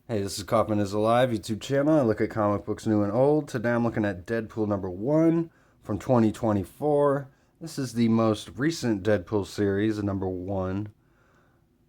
Hey, this is Kaufman is Alive YouTube channel. I look at comic books new and old. Today I'm looking at Deadpool number 1 from 2024. This is the most recent Deadpool series, number 1.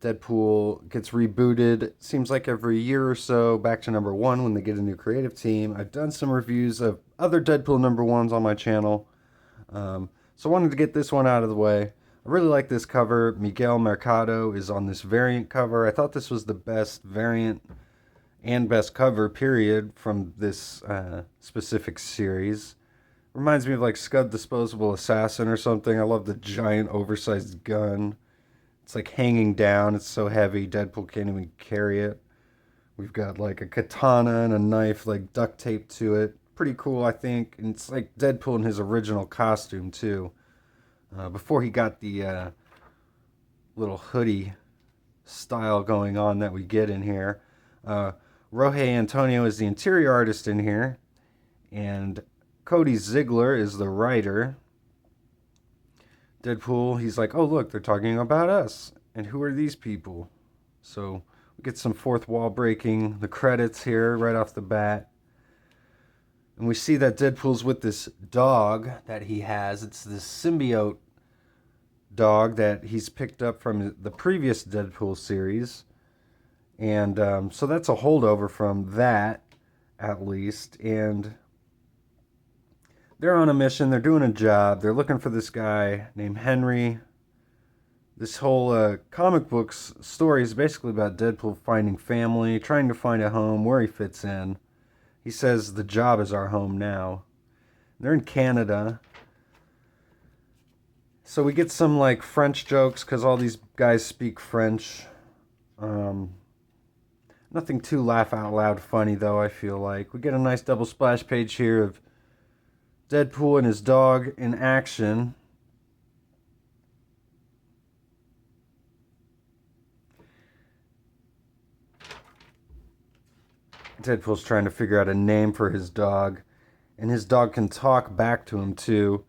Deadpool gets rebooted, seems like every year or so, back to number 1 when they get a new creative team. I've done some reviews of other Deadpool number 1s on my channel. So I wanted to get this one out of the way. I really like this cover. Miguel Mercado is on this variant cover. I thought this was the best variant and best cover, period, from this specific series. Reminds me of like Scud Disposable Assassin or something. I love the giant oversized gun. It's like hanging down. It's so heavy, Deadpool can't even carry it. We've got like a katana and a knife like duct taped to it. Pretty cool, I think. And it's like Deadpool in his original costume, too. Before he got the little hoodie style going on that we get in here. Roge Antonio is the interior artist in here, and Cody Ziegler is the writer. Deadpool, he's like, oh, look, they're talking about us. And who are these people? So we get some fourth wall breaking, the credits here right off the bat. And we see that Deadpool's with this dog that he has. It's this symbiote dog that he's picked up from the previous Deadpool series. And so that's a holdover from that, at least. And they're on a mission. They're doing a job. They're looking for this guy named Henry. This whole comic book's story is basically about Deadpool finding family, trying to find a home where he fits in. He says the job is our home now. They're in Canada. So we get some like French jokes because all these guys speak French. Nothing too laugh out loud funny, though, I feel like. We get a nice double splash page here of Deadpool and his dog in action. Deadpool's trying to figure out a name for his dog, and his dog can talk back to him, too.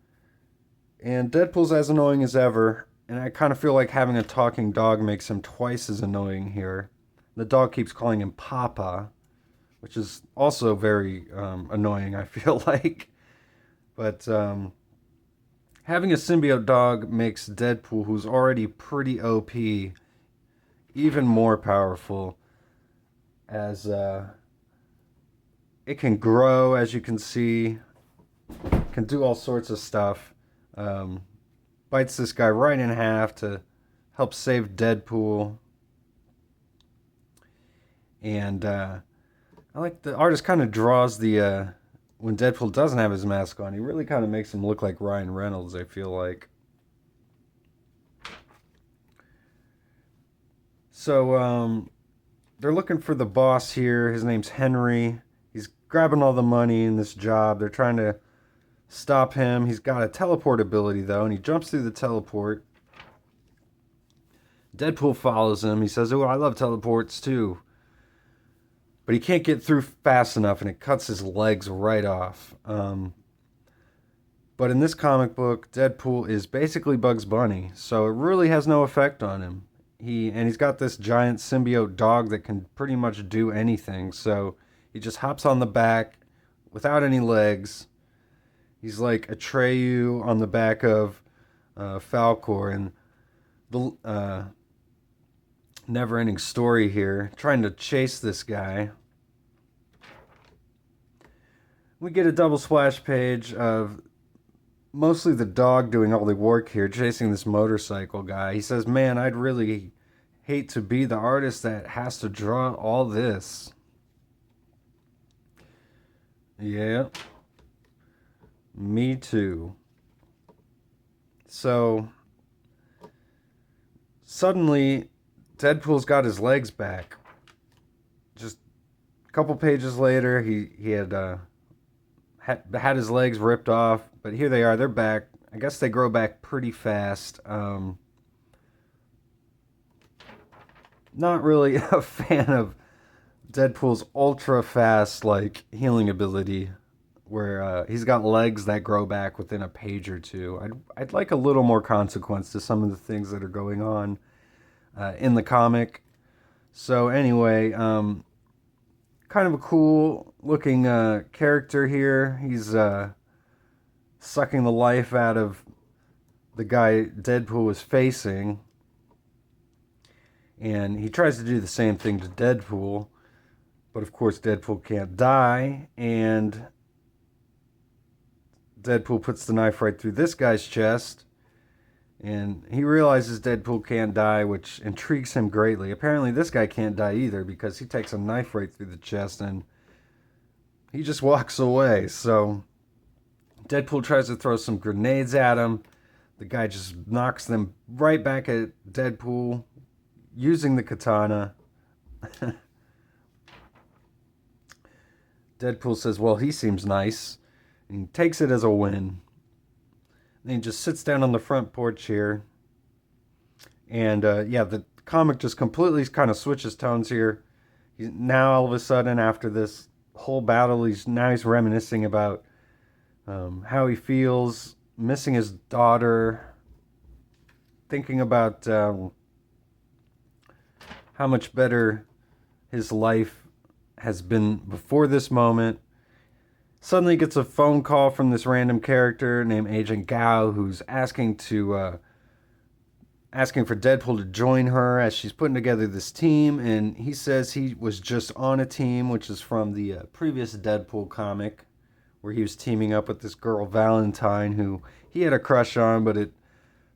And Deadpool's as annoying as ever, and I kind of feel like having a talking dog makes him twice as annoying here. The dog keeps calling him Papa, which is also very annoying, I feel like. But having a symbiote dog makes Deadpool, who's already pretty OP, even more powerful, as it can grow, as you can see, can do all sorts of stuff. Bites this guy right in half to help save Deadpool. And I like the artist kind of draws the when Deadpool doesn't have his mask on, he really kind of makes him look like Ryan Reynolds, I feel like. So they're looking for the boss here. His name's Henry. He's grabbing all the money in this job. They're trying to stop him. He's got a teleport ability, though, and he jumps through the teleport. Deadpool follows him. He says, oh, I love teleports, too. But he can't get through fast enough, and it cuts his legs right off. But in this comic book, Deadpool is basically Bugs Bunny, so it really has no effect on him. He's got this giant symbiote dog that can pretty much do anything, so he just hops on the back without any legs. He's like Atreyu on the back of Falcor in the never-ending story here, trying to chase this guy. We get a double splash page of mostly the dog doing all the work here, chasing this motorcycle guy. He says, man, I'd really hate to be the artist that has to draw all this. Yeah. Me too. So, suddenly, Deadpool's got his legs back. Just a couple pages later, he had his legs ripped off, but here they are. They're back. I guess they grow back pretty fast. Not really a fan of Deadpool's ultra fast like healing ability, where he's got legs that grow back within a page or two. I'd like a little more consequence to some of the things that are going on in the comic. So anyway, kind of a cool looking character here. He's sucking the life out of the guy Deadpool was facing. And he tries to do the same thing to Deadpool. But of course, Deadpool can't die. And Deadpool puts the knife right through this guy's chest. And he realizes Deadpool can't die, which intrigues him greatly. Apparently, this guy can't die either because he takes a knife right through the chest and he just walks away. So Deadpool tries to throw some grenades at him. The guy just knocks them right back at Deadpool using the katana. Deadpool says, well, he seems nice. And he takes it as a win. And he just sits down on the front porch here. And the comic just completely kind of switches tones here. Now all of a sudden, after this whole battle, he's reminiscing about how he feels, missing his daughter, thinking about how much better his life has been before this moment. Suddenly gets a phone call from this random character named Agent Gao, who's asking for Deadpool to join her as she's putting together this team. And he says he was just on a team, which is from the previous Deadpool comic, where he was teaming up with this girl Valentine, who he had a crush on, but it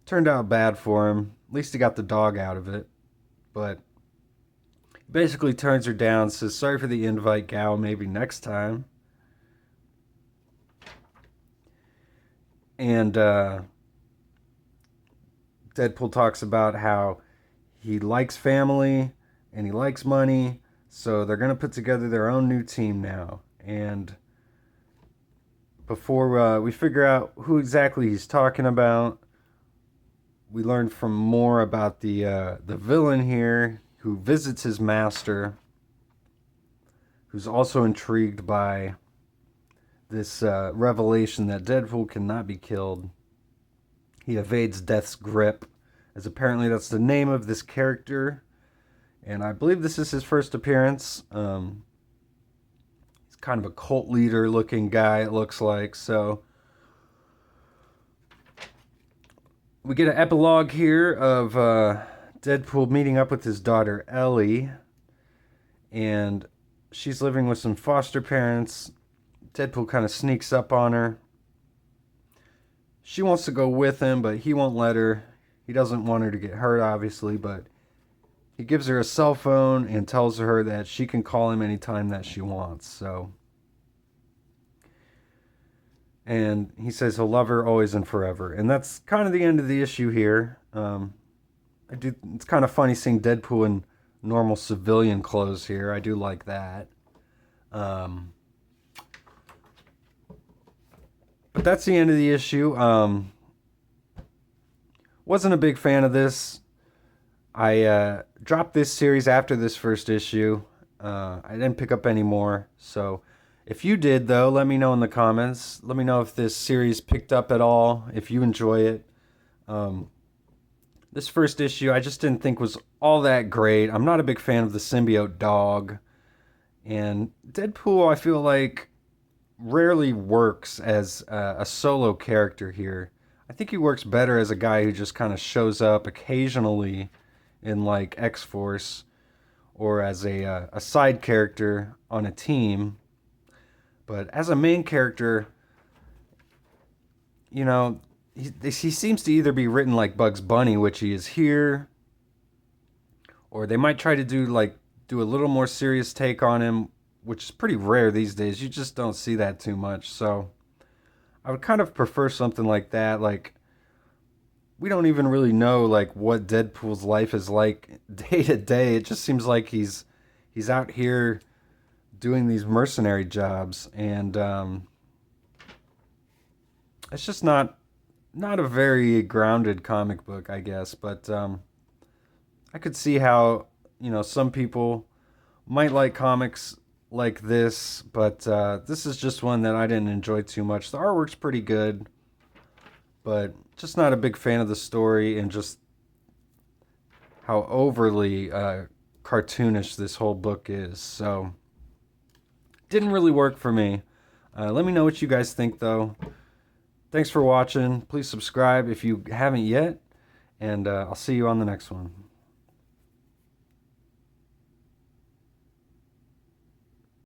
turned out bad for him. At least he got the dog out of it. But he basically turns her down, says sorry for the invite, Gao, maybe next time. And Deadpool talks about how he likes family and he likes money, so they're going to put together their own new team now. And before we figure out who exactly he's talking about, we learn from more about the villain here, who visits his master, who's also intrigued by this revelation that Deadpool cannot be killed. He evades death's grip, as apparently that's the name of this character. And I believe this is his first appearance. He's kind of a cult leader looking guy, it looks like. So we get an epilogue here of Deadpool meeting up with his daughter Ellie. And she's living with some foster parents. Deadpool kind of sneaks up on her. She wants to go with him, but he won't let her. He doesn't want her to get hurt, obviously, but he gives her a cell phone and tells her that she can call him anytime that she wants. And he says he'll love her always and forever. And that's kind of the end of the issue here. It's kind of funny seeing Deadpool in normal civilian clothes here. I do like that. But that's the end of the issue. Wasn't a big fan of this. I dropped this series after this first issue. I didn't pick up any more. So if you did, though, let me know in the comments. Let me know if this series picked up at all, if you enjoy it. This first issue I just didn't think was all that great. I'm not a big fan of the symbiote dog. And Deadpool, I feel like, rarely works as a solo character here. I think he works better as a guy who just kind of shows up occasionally in like X-Force, or as a side character on a team. But as a main character, you know, he seems to either be written like Bugs Bunny, which he is here, or they might try to do a little more serious take on him, which is pretty rare these days. You just don't see that too much. So I would kind of prefer something like that. Like, we don't even really know like what Deadpool's life is like day to day. It just seems like he's out here doing these mercenary jobs, and it's just not a very grounded comic book, I guess. But I could see how, you know, some people might like comics like this, but this is just one that I didn't enjoy too much. The artwork's pretty good, but just not a big fan of the story and just how overly cartoonish this whole book is. So Didn't really work for me. Let me know what you guys think, though. Thanks for watching. Please subscribe if you haven't yet, and I'll see you on the next one.